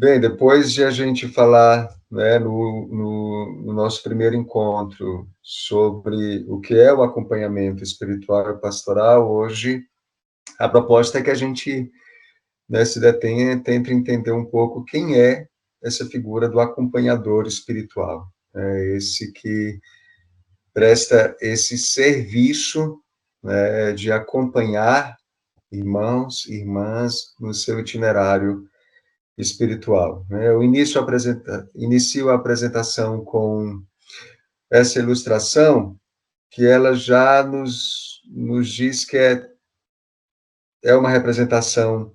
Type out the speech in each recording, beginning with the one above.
Bem, depois de a gente falar, né, no nosso primeiro encontro sobre o que é o acompanhamento espiritual e pastoral, hoje a proposta é que a gente, né, se detenha, tente entender um pouco quem é essa figura do acompanhador espiritual, né, esse que presta esse serviço, né, de acompanhar irmãos e irmãs no seu itinerário espiritual, né? Eu inicio a apresentação com essa ilustração, que ela já nos diz que é uma representação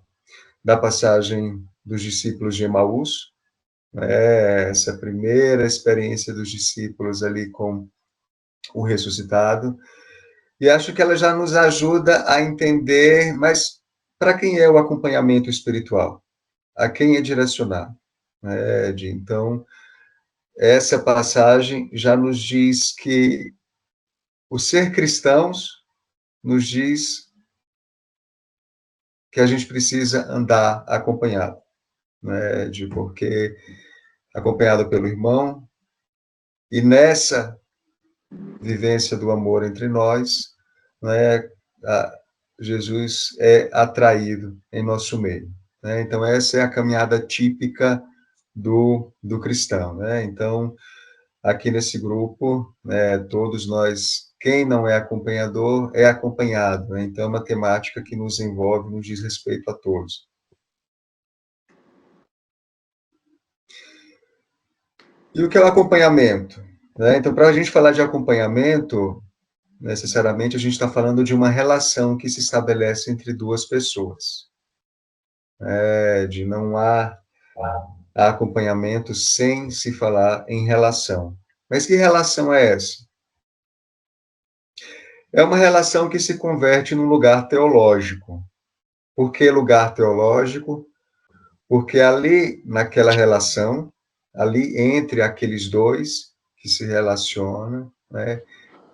da passagem dos discípulos de Emaús, né? Essa primeira experiência dos discípulos ali com o ressuscitado, e acho que ela já nos ajuda a entender, mas para quem é o acompanhamento espiritual? A quem é direcionado? Então, essa passagem já nos diz que o ser cristãos nos diz que a gente precisa andar acompanhado, né? Porque acompanhado pelo irmão, e nessa vivência do amor entre nós, né, Jesus é atraído em nosso meio, né? Então, essa é a caminhada típica do cristão, né? Então, aqui nesse grupo, né, todos nós, quem não é acompanhador, é acompanhado, né? Então, é uma temática que nos envolve, nos diz respeito a todos. E o que é o acompanhamento? Né? Então, para a gente falar de acompanhamento, necessariamente a gente está falando de uma relação que se estabelece entre duas pessoas. De não há acompanhamento sem se falar em relação. Mas que relação é essa? É uma relação que se converte num lugar teológico. Por que lugar teológico? Porque ali, naquela relação, ali entre aqueles dois que se relacionam, né,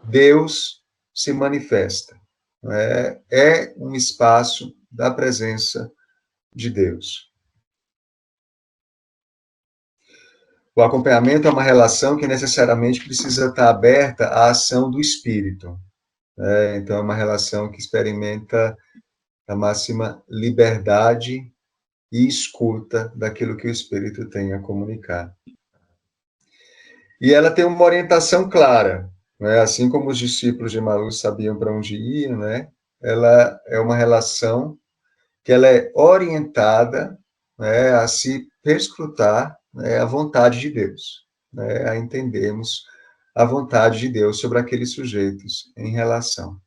Deus se manifesta. Né? É um espaço da presença de Deus. O acompanhamento é uma relação que necessariamente precisa estar aberta à ação do Espírito. Né? Então, é uma relação que experimenta a máxima liberdade e escuta daquilo que o Espírito tem a comunicar. E ela tem uma orientação clara, né? Assim como os discípulos de Emaús sabiam para onde ir, né? Ela é uma relação que ela é orientada, né, a se perscrutar, né, a vontade de Deus, né, a entendermos a vontade de Deus sobre aqueles sujeitos em relação.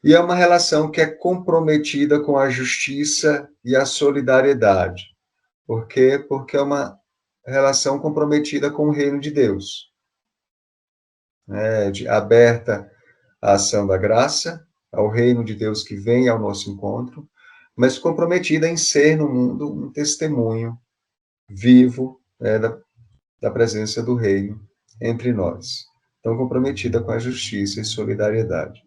E é uma relação que é comprometida com a justiça e a solidariedade. Por quê? Porque é uma relação comprometida com o reino de Deus, né? Aberta à ação da graça, ao reino de Deus que vem ao nosso encontro, mas comprometida em ser no mundo um testemunho vivo, né, da presença do reino entre nós. Então, comprometida com a justiça e solidariedade.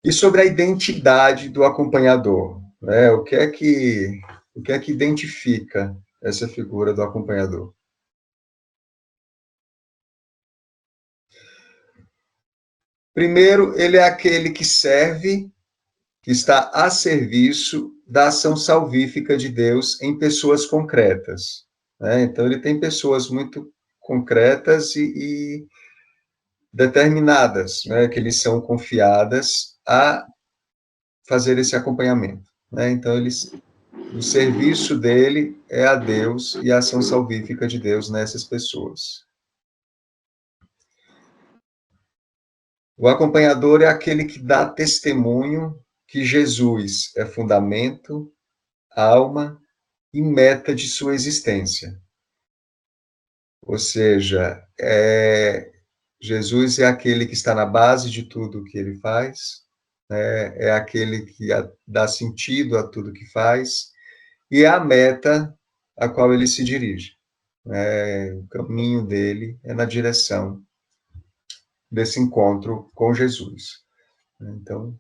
E sobre a identidade do acompanhador, né? O que é que identifica essa figura do acompanhador? Primeiro, ele é aquele que serve, que está a serviço da ação salvífica de Deus em pessoas concretas, né? Então, ele tem pessoas muito concretas e determinadas, né, que lhes são confiadas a fazer esse acompanhamento, né? Então, o serviço dele é a Deus e a ação salvífica de Deus nessas pessoas. O acompanhador é aquele que dá testemunho que Jesus é fundamento, alma e meta de sua existência. Ou seja, Jesus é aquele que está na base de tudo o que ele faz, né? É aquele que dá sentido a tudo que faz, e é a meta a qual ele se dirige. O caminho dele é na direção desse encontro com Jesus. Então,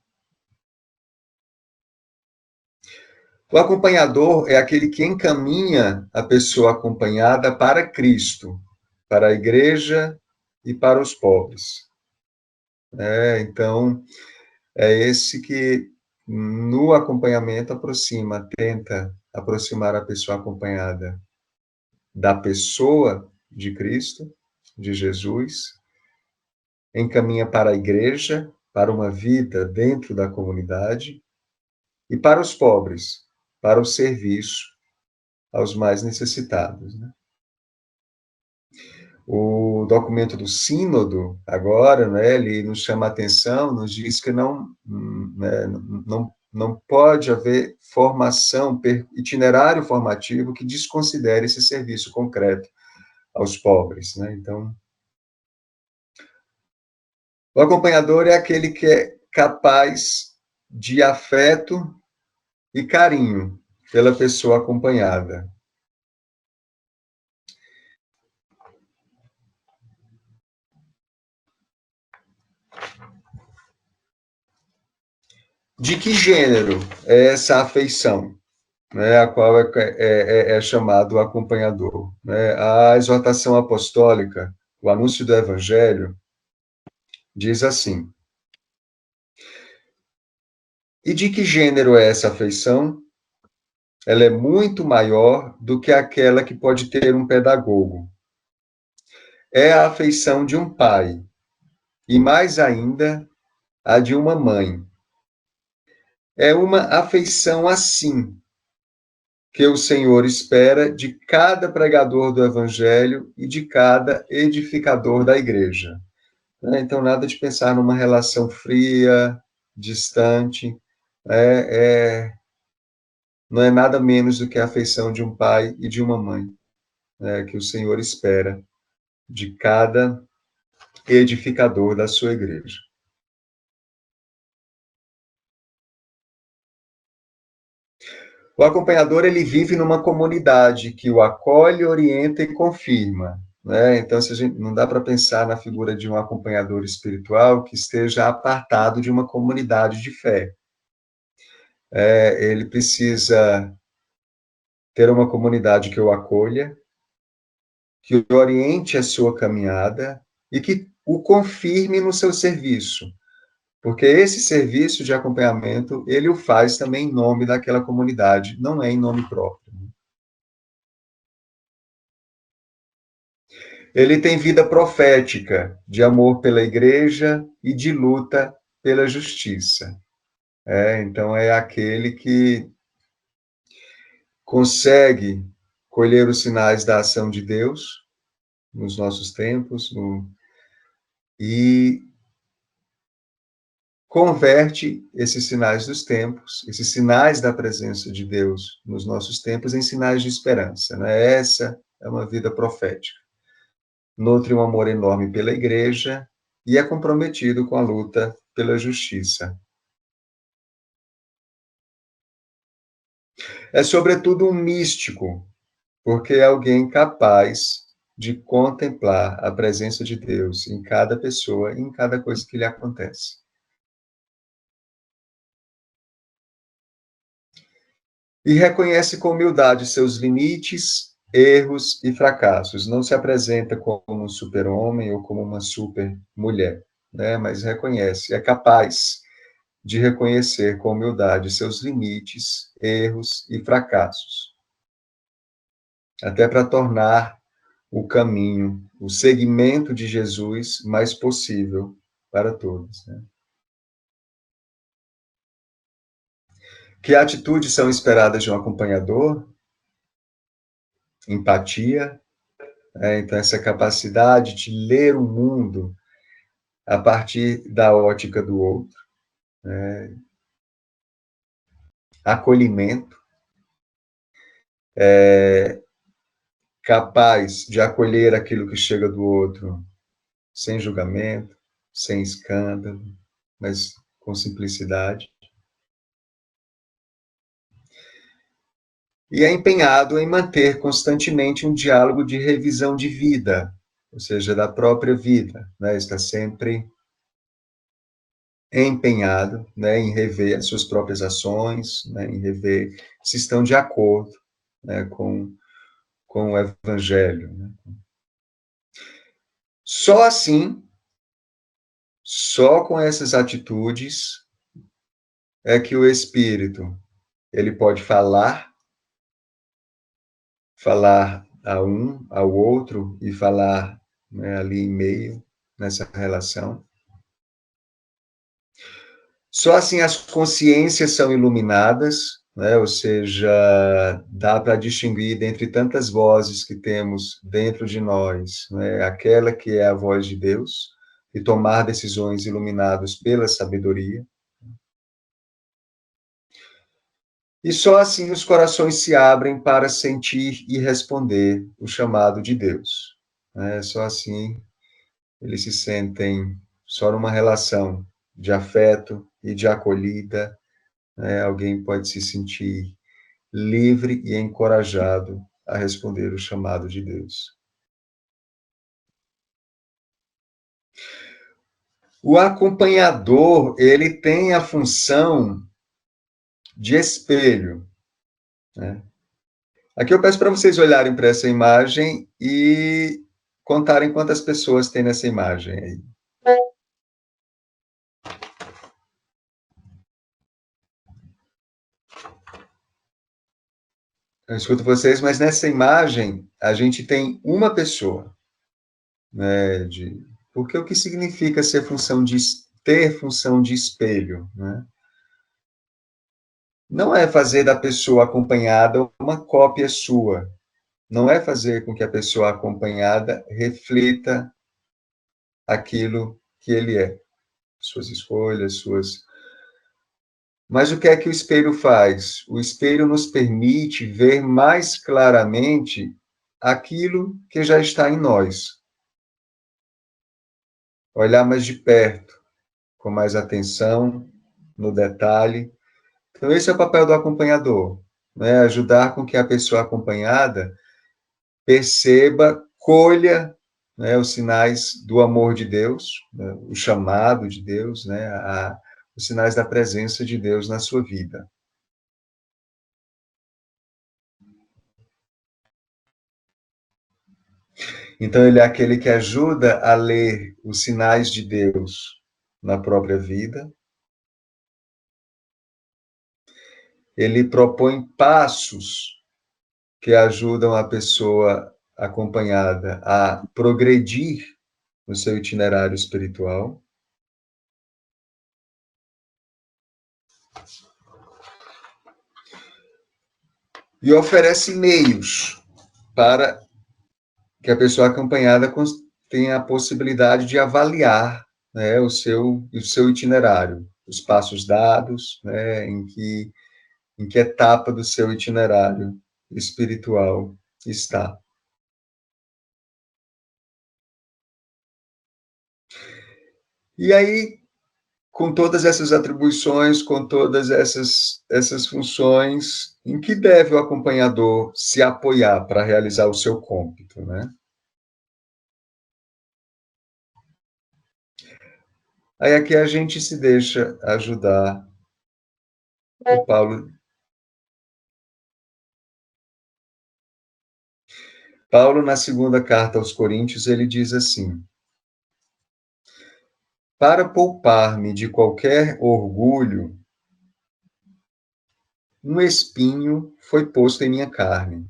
O acompanhador é aquele que encaminha a pessoa acompanhada para Cristo, para a igreja e para os pobres. Então, é esse que, no acompanhamento, tenta aproximar a pessoa acompanhada da pessoa de Cristo, de Jesus, encaminha para a igreja, para uma vida dentro da comunidade, e para os pobres, para o serviço aos mais necessitados. Né? O documento do Sínodo, agora, né, ele nos chama a atenção, nos diz que não pode haver formação, itinerário formativo que desconsidere esse serviço concreto aos pobres. Né? Então, o acompanhador é aquele que é capaz de afeto e carinho pela pessoa acompanhada. De que gênero é essa afeição, né, a qual é chamado acompanhador? Né? A exortação apostólica, o anúncio do Evangelho, diz assim: e de que gênero é essa afeição? Ela é muito maior do que aquela que pode ter um pedagogo. É a afeição de um pai, e mais ainda, a de uma mãe. É uma afeição assim que o Senhor espera de cada pregador do Evangelho e de cada edificador da igreja. Então, nada de pensar numa relação fria, distante, não é nada menos do que a afeição de um pai e de uma mãe, que o Senhor espera de cada edificador da sua igreja. O acompanhador, ele vive numa comunidade que o acolhe, orienta e confirma. Né? Então, se a gente, não dá para pensar na figura de um acompanhador espiritual que esteja apartado de uma comunidade de fé. Ele precisa ter uma comunidade que o acolha, que oriente a sua caminhada e que o confirme no seu serviço. Porque esse serviço de acompanhamento, ele o faz também em nome daquela comunidade, não é em nome próprio. Ele tem vida profética, de amor pela igreja e de luta pela justiça. Então, é aquele que consegue colher os sinais da ação de Deus nos nossos tempos e converte esses sinais dos tempos, esses sinais da presença de Deus nos nossos tempos, em sinais de esperança. Né? Essa é uma vida profética. Nutre um amor enorme pela igreja e é comprometido com a luta pela justiça. É, sobretudo, um místico, porque é alguém capaz de contemplar a presença de Deus em cada pessoa, em cada coisa que lhe acontece. E reconhece com humildade seus limites, erros e fracassos. Não se apresenta como um super-homem ou como uma super-mulher, né? Mas reconhece, é capaz de reconhecer com humildade seus limites, erros e fracassos, até para tornar o caminho, o seguimento de Jesus mais possível para todos. Né? Que atitudes são esperadas de um acompanhador? Empatia, então essa capacidade de ler o mundo a partir da ótica do outro, acolhimento, capaz de acolher aquilo que chega do outro sem julgamento, sem escândalo, mas com simplicidade. E é empenhado em manter constantemente um diálogo de revisão de vida, ou seja, da própria vida, né? Está sempre empenhado, né, em rever as suas próprias ações, né, em rever se estão de acordo, né, com o Evangelho. Né. Só assim, só com essas atitudes, é que o Espírito, ele pode falar a um, ao outro, e falar, né, ali em meio, nessa relação. Só assim as consciências são iluminadas, né? Ou seja, dá para distinguir dentre tantas vozes que temos dentro de nós, né? Aquela que é a voz de Deus, e tomar decisões iluminadas pela sabedoria. E só assim os corações se abrem para sentir e responder o chamado de Deus. Né? Só assim eles se sentem só numa relação de afeto e de acolhida, né? Alguém pode se sentir livre e encorajado a responder o chamado de Deus. O acompanhador, ele tem a função de espelho, né? Aqui eu peço para vocês olharem para essa imagem e contarem quantas pessoas tem nessa imagem aí. Eu escuto vocês, mas nessa imagem a gente tem uma pessoa, né? Porque o que significa ter função de espelho, né? Não é fazer da pessoa acompanhada uma cópia sua. Não é fazer com que a pessoa acompanhada reflita aquilo que ele é, suas escolhas, suas. Mas o que é que o espelho faz? O espelho nos permite ver mais claramente aquilo que já está em nós. Olhar mais de perto, com mais atenção, no detalhe. Então, esse é o papel do acompanhador, né? Ajudar com que a pessoa acompanhada perceba, colha, né, os sinais do amor de Deus, né, o chamado de Deus, né, os sinais da presença de Deus na sua vida. Então, ele é aquele que ajuda a ler os sinais de Deus na própria vida. Ele propõe passos que ajudam a pessoa acompanhada a progredir no seu itinerário espiritual. E oferece meios para que a pessoa acompanhada tenha a possibilidade de avaliar, né, o seu itinerário, os passos dados, né, em que etapa do seu itinerário espiritual está. E aí, com todas essas atribuições, com todas essas funções, em que deve o acompanhador se apoiar para realizar o seu cômpito, né? Aí aqui a gente se deixa ajudar por Paulo. Paulo, na segunda carta aos Coríntios, ele diz assim: para poupar-me de qualquer orgulho, um espinho foi posto em minha carne.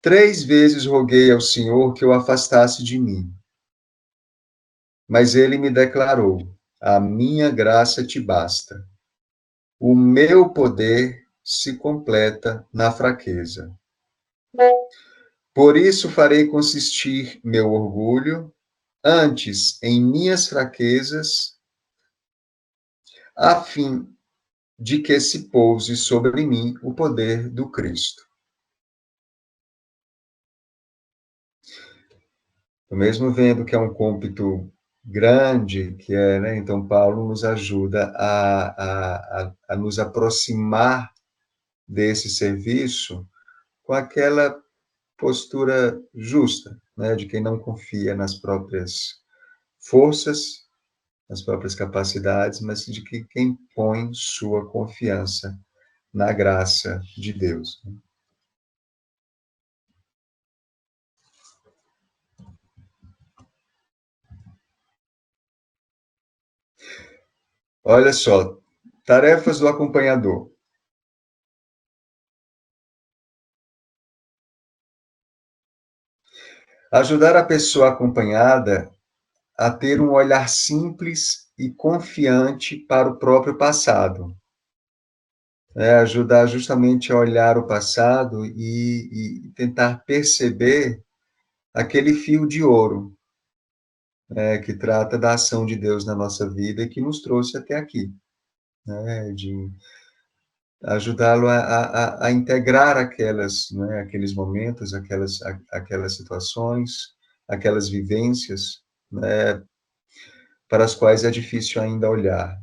3 vezes roguei ao Senhor que o afastasse de mim. Mas ele me declarou: a minha graça te basta. O meu poder se completa na fraqueza. Por isso farei consistir meu orgulho antes em minhas fraquezas, a fim de que se pouse sobre mim o poder do Cristo. Eu mesmo vendo que é um cômpito grande, que é, né? Então Paulo nos ajuda a nos aproximar desse serviço com aquela postura justa, né? De quem não confia nas próprias forças, nas próprias capacidades, mas de que quem põe sua confiança na graça de Deus. Olha só, tarefas do acompanhador. Ajudar a pessoa acompanhada a ter um olhar simples e confiante para o próprio passado. Ajudar justamente a olhar o passado e tentar perceber aquele fio de ouro, que trata da ação de Deus na nossa vida e que nos trouxe até aqui, de ajudá-lo a integrar aqueles momentos, aquelas situações, aquelas vivências, né, para as quais é difícil ainda olhar.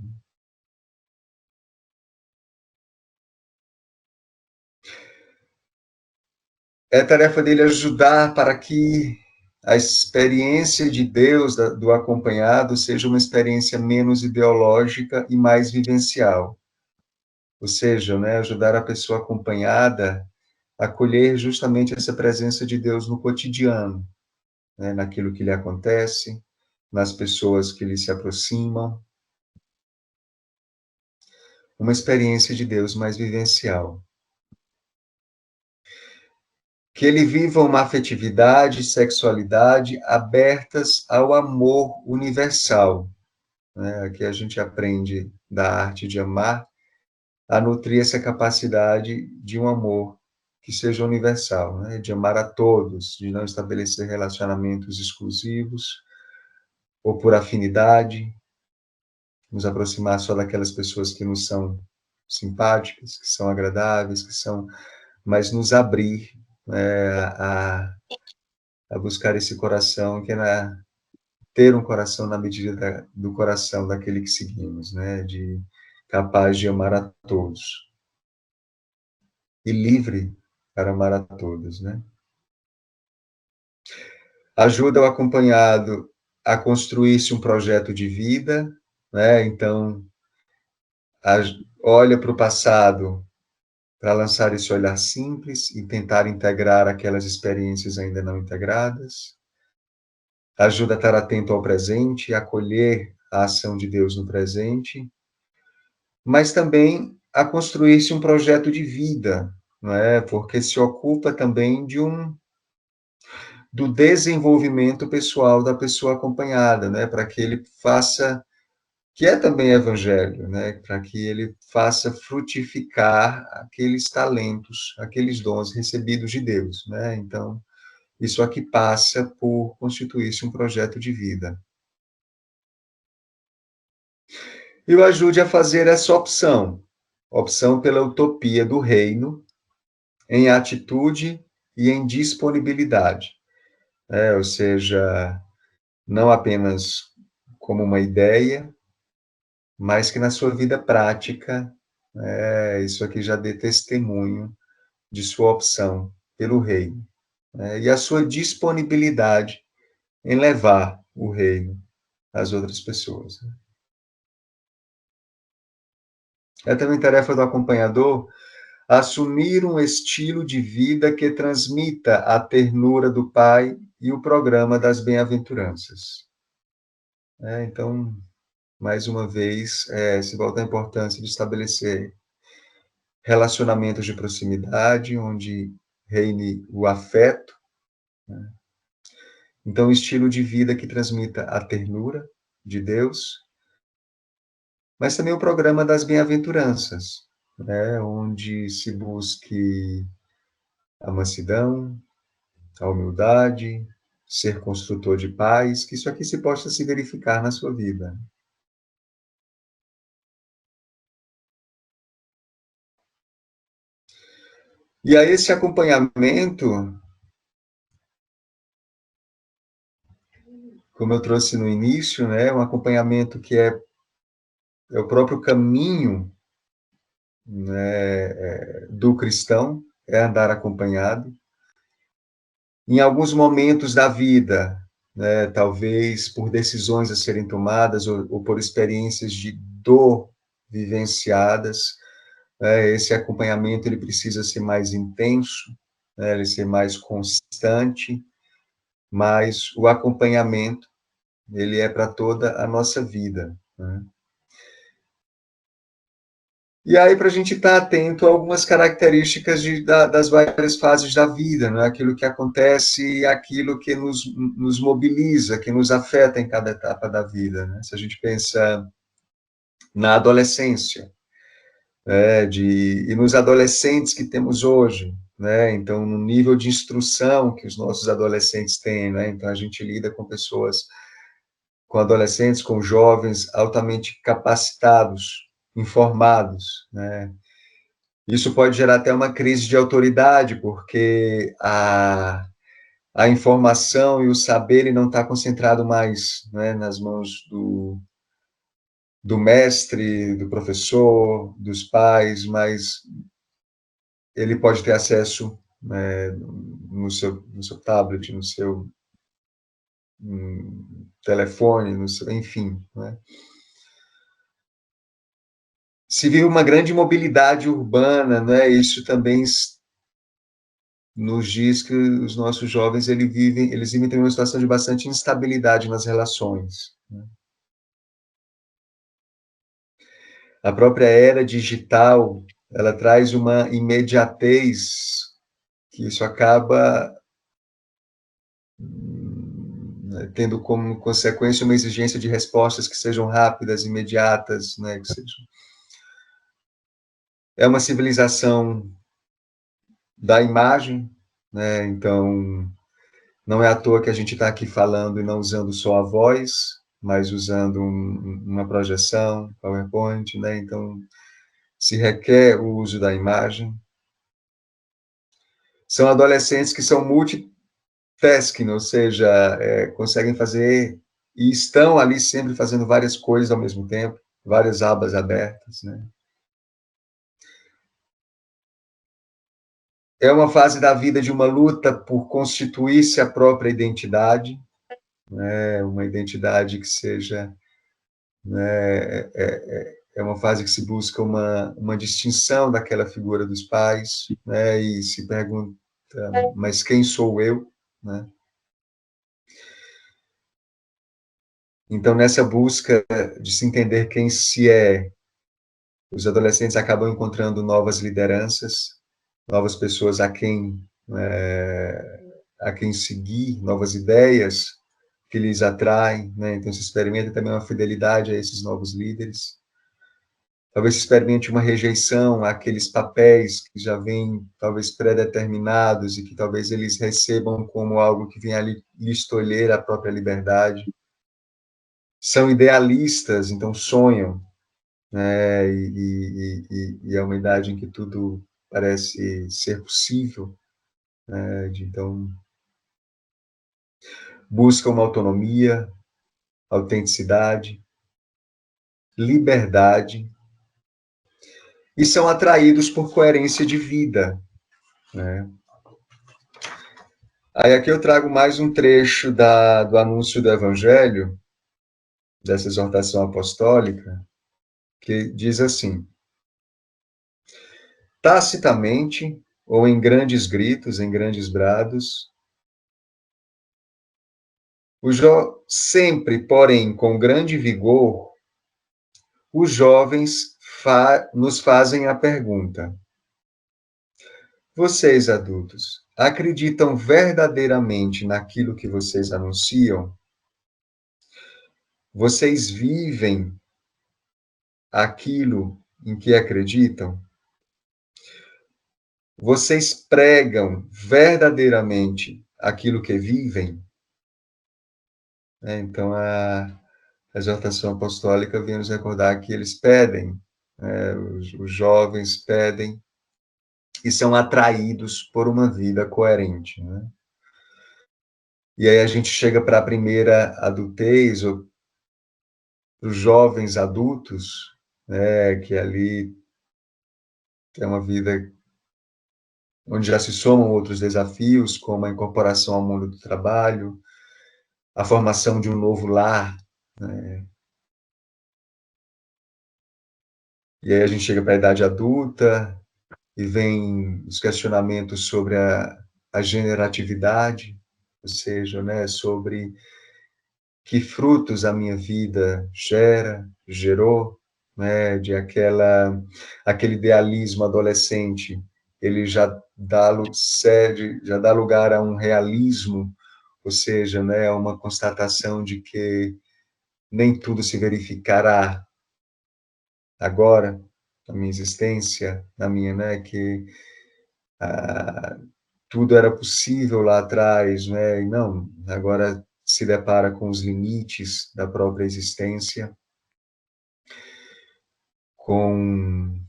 É tarefa dele ajudar para que a experiência de Deus, do acompanhado, seja uma experiência menos ideológica e mais vivencial. Ou seja, né, ajudar a pessoa acompanhada a acolher justamente essa presença de Deus no cotidiano, né, naquilo que lhe acontece, nas pessoas que lhe se aproximam. Uma experiência de Deus mais vivencial. Que ele viva uma afetividade e sexualidade abertas ao amor universal, né? Aqui a gente aprende da arte de amar, a nutrir essa capacidade de um amor que seja universal, né? De amar a todos, de não estabelecer relacionamentos exclusivos ou por afinidade, nos aproximar só daquelas pessoas que nos são simpáticas, que são agradáveis, mas nos abrir, né, a buscar esse coração ter um coração na medida do coração daquele que seguimos, né? Capaz de amar a todos e livre para amar a todos, né? Ajuda o acompanhado a construir-se um projeto de vida, né? Então, olha para o passado para lançar esse olhar simples e tentar integrar aquelas experiências ainda não integradas. Ajuda a estar atento ao presente, a acolher a ação de Deus no presente, mas também a construir-se um projeto de vida, não é? Porque se ocupa também do desenvolvimento pessoal da pessoa acompanhada, né? Para que ele faça, que é também evangelho, né? Para que ele faça frutificar aqueles talentos, aqueles dons recebidos de Deus, né? Então, isso aqui passa por constituir-se um projeto de vida. E o ajude a fazer essa opção pela utopia do reino, em atitude e em disponibilidade, ou seja, não apenas como uma ideia, mas que na sua vida prática, isso aqui já dê testemunho de sua opção pelo reino, e a sua disponibilidade em levar o reino às outras pessoas. É também tarefa do acompanhador assumir um estilo de vida que transmita a ternura do Pai e o programa das bem-aventuranças. Então, mais uma vez, se volta a importância de estabelecer relacionamentos de proximidade, onde reine o afeto. Então, um estilo de vida que transmita a ternura de Deus, mas também o programa das bem-aventuranças, onde se busque a mansidão, a humildade, ser construtor de paz, que isso aqui se possa se verificar na sua vida. E a esse acompanhamento, como eu trouxe no início, né, um acompanhamento que é o próprio caminho, né, do cristão, é andar acompanhado. Em alguns momentos da vida, né, talvez por decisões a serem tomadas ou por experiências de dor vivenciadas, né, esse acompanhamento ele precisa ser mais intenso, né, ele ser mais constante, mas o acompanhamento ele é para toda a nossa vida, né? E aí, para a gente estar atento a algumas características das várias fases da vida, né? Aquilo que acontece e aquilo que nos mobiliza, que nos afeta em cada etapa da vida, né? Se a gente pensa na adolescência, né? E nos adolescentes que temos hoje, né? Então, no nível de instrução que os nossos adolescentes têm, né? Então, a gente lida com pessoas, com adolescentes, com jovens altamente capacitados, informados, né? Isso pode gerar até uma crise de autoridade, porque a informação e o saber ele não está concentrado mais, né, nas mãos do mestre, do professor, dos pais, mas ele pode ter acesso, né, no seu tablet, no seu telefone, enfim, né? Se vive uma grande mobilidade urbana, né? Isso também nos diz que os nossos jovens eles vivem também uma situação de bastante instabilidade nas relações, né? A própria era digital, ela traz uma imediatez que isso acaba tendo como consequência uma exigência de respostas que sejam rápidas, imediatas, né? Que sejam... É uma civilização da imagem, né? Então, não é à toa que a gente está aqui falando e não usando só a voz, mas usando uma projeção, PowerPoint, né? Então, se requer o uso da imagem. São adolescentes que são multitasking, ou seja, conseguem fazer e estão ali sempre fazendo várias coisas ao mesmo tempo, várias abas abertas, né? É uma fase da vida de uma luta por constituir-se a própria identidade, né? Uma identidade que seja, né, é uma fase que se busca uma distinção daquela figura dos pais, né, e se pergunta, mas quem sou eu, né? Então, nessa busca de se entender quem se é, os adolescentes acabam encontrando novas lideranças, novas pessoas a quem seguir, novas ideias que lhes atraem, né? Então, se experimenta também uma fidelidade a esses novos líderes. Talvez experimente uma rejeição àqueles papéis que já vêm, talvez, pré-determinados e que talvez eles recebam como algo que vem ali lhes tolher a própria liberdade. São idealistas, então sonham, né? E é uma idade em que tudo parece ser possível, né? Então, buscam uma autonomia, autenticidade, liberdade, e são atraídos por coerência de vida, né? Aí aqui eu trago mais um trecho do anúncio do Evangelho, dessa exortação apostólica, que diz assim: tacitamente, ou em grandes gritos, em grandes brados, sempre, porém, com grande vigor, os jovens nos fazem a pergunta: vocês, adultos, acreditam verdadeiramente naquilo que vocês anunciam? Vocês vivem aquilo em que acreditam? Vocês pregam verdadeiramente aquilo que vivem? Então, a exortação apostólica vem nos recordar que eles pedem, os jovens pedem e são atraídos por uma vida coerente, né? E aí a gente chega para a primeira adultez, ou para os jovens adultos, né, que ali é uma vida onde já se somam outros desafios, como a incorporação ao mundo do trabalho, a formação de um novo lar, né? E aí a gente chega para a idade adulta e vem os questionamentos sobre a generatividade, ou seja, né, sobre que frutos a minha vida gerou, né, de aquele idealismo adolescente, ele já dá lugar a um realismo, ou seja, né, uma constatação de que nem tudo se verificará agora, na minha existência, né, que tudo era possível lá atrás, né, e não, agora se depara com os limites da própria existência, com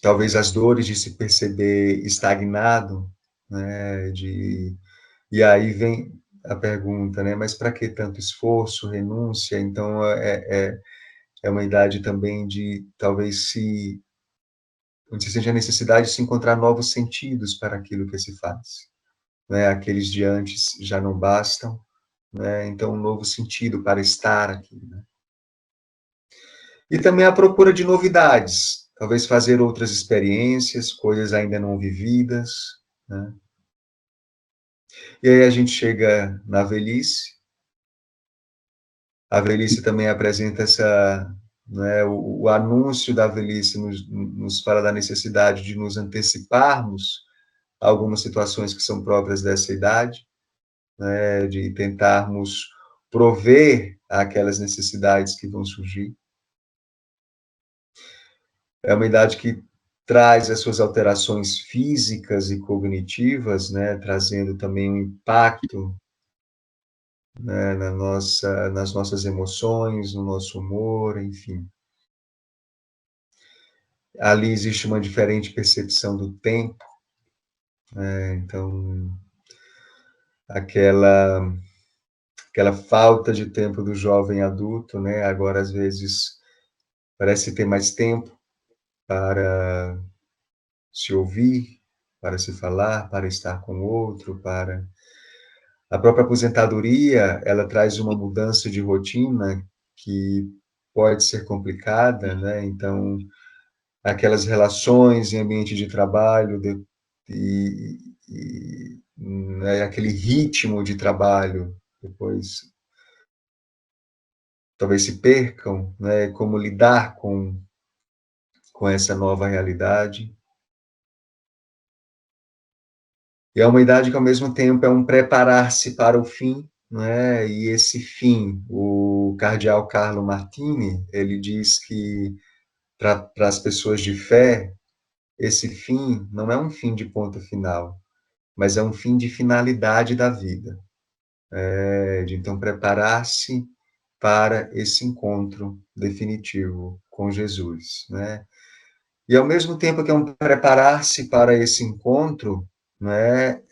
talvez as dores de se perceber estagnado, né, e aí vem a pergunta, né, mas para que tanto esforço, renúncia? Então, é uma idade também de talvez onde se sente a necessidade de se encontrar novos sentidos para aquilo que se faz, né, aqueles de antes já não bastam, né, então um novo sentido para estar aqui, né. E também a procura de novidades, talvez fazer outras experiências, coisas ainda não vividas, né. E aí a gente chega na velhice, a velhice também apresenta né, o anúncio da velhice nos fala da necessidade de nos anteciparmos a algumas situações que são próprias dessa idade, né, de tentarmos prover aquelas necessidades que vão surgir. É uma idade que traz as suas alterações físicas e cognitivas, né, trazendo também um impacto, né, nas nossas emoções, no nosso humor, enfim. Ali existe uma diferente percepção do tempo, né, então aquela aquela falta de tempo do jovem adulto, né, agora às vezes parece ter mais tempo para se ouvir, para se falar, para estar com o outro, para a própria aposentadoria, ela traz uma mudança de rotina que pode ser complicada, né? Então, aquelas relações em ambiente de trabalho né, aquele ritmo de trabalho depois talvez se percam, né? Como lidar com essa nova realidade. E é uma idade que, ao mesmo tempo, é um preparar-se para o fim, né? E esse fim, o cardeal Carlo Martini, ele diz que, para as pessoas de fé, esse fim não é um fim de ponto final, mas é um fim de finalidade da vida, de então preparar-se para esse encontro definitivo com Jesus, né? E, ao mesmo tempo que é um preparar-se para esse encontro, né,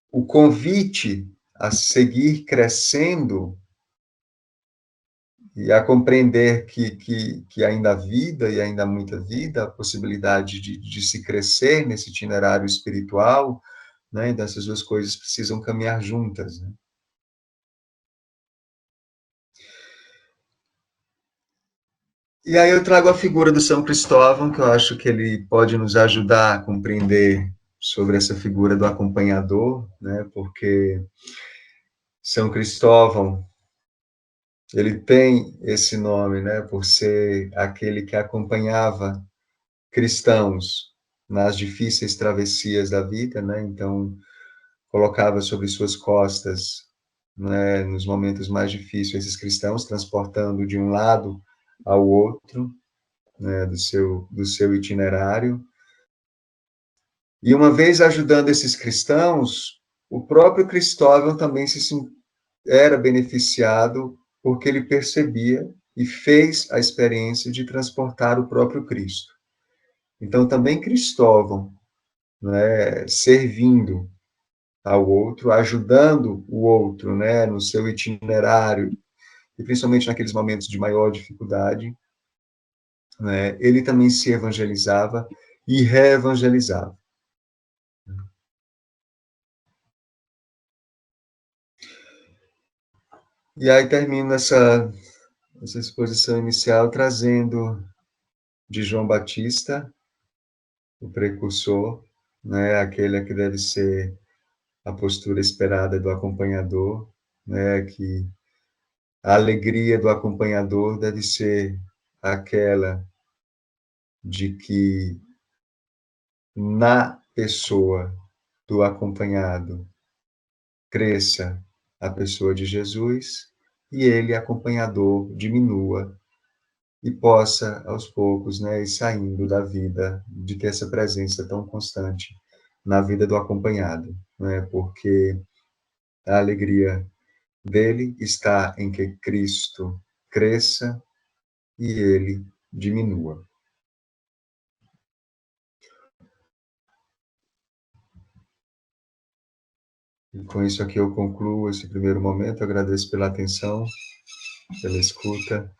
o convite a seguir crescendo e a compreender que ainda há vida e ainda há muita vida, a possibilidade de se crescer nesse itinerário espiritual, né? Então, essas duas coisas precisam caminhar juntas, né? E aí eu trago a figura do São Cristóvão, que eu acho que ele pode nos ajudar a compreender sobre essa figura do acompanhador, né? Porque São Cristóvão, ele tem esse nome, né, por ser aquele que acompanhava cristãos nas difíceis travessias da vida, né, então colocava sobre suas costas, né, nos momentos mais difíceis, esses cristãos, transportando de um lado ao outro, né, do seu itinerário, e uma vez ajudando esses cristãos, o próprio Cristóvão também era beneficiado porque ele percebia e fez a experiência de transportar o próprio Cristo. Então, também Cristóvão, né, servindo ao outro, ajudando o outro, né, no seu itinerário, e principalmente naqueles momentos de maior dificuldade, né, ele também se evangelizava e reevangelizava. E aí termino essa exposição inicial trazendo de João Batista, o precursor, né, aquele que deve ser a postura esperada do acompanhador, né, que a alegria do acompanhador deve ser aquela de que na pessoa do acompanhado cresça a pessoa de Jesus e ele, acompanhador, diminua e possa, aos poucos, né, ir saindo da vida, de ter essa presença tão constante na vida do acompanhado, né, porque a alegria dele está em que Cristo cresça e ele diminua. E com isso aqui eu concluo esse primeiro momento, agradeço pela atenção, pela escuta,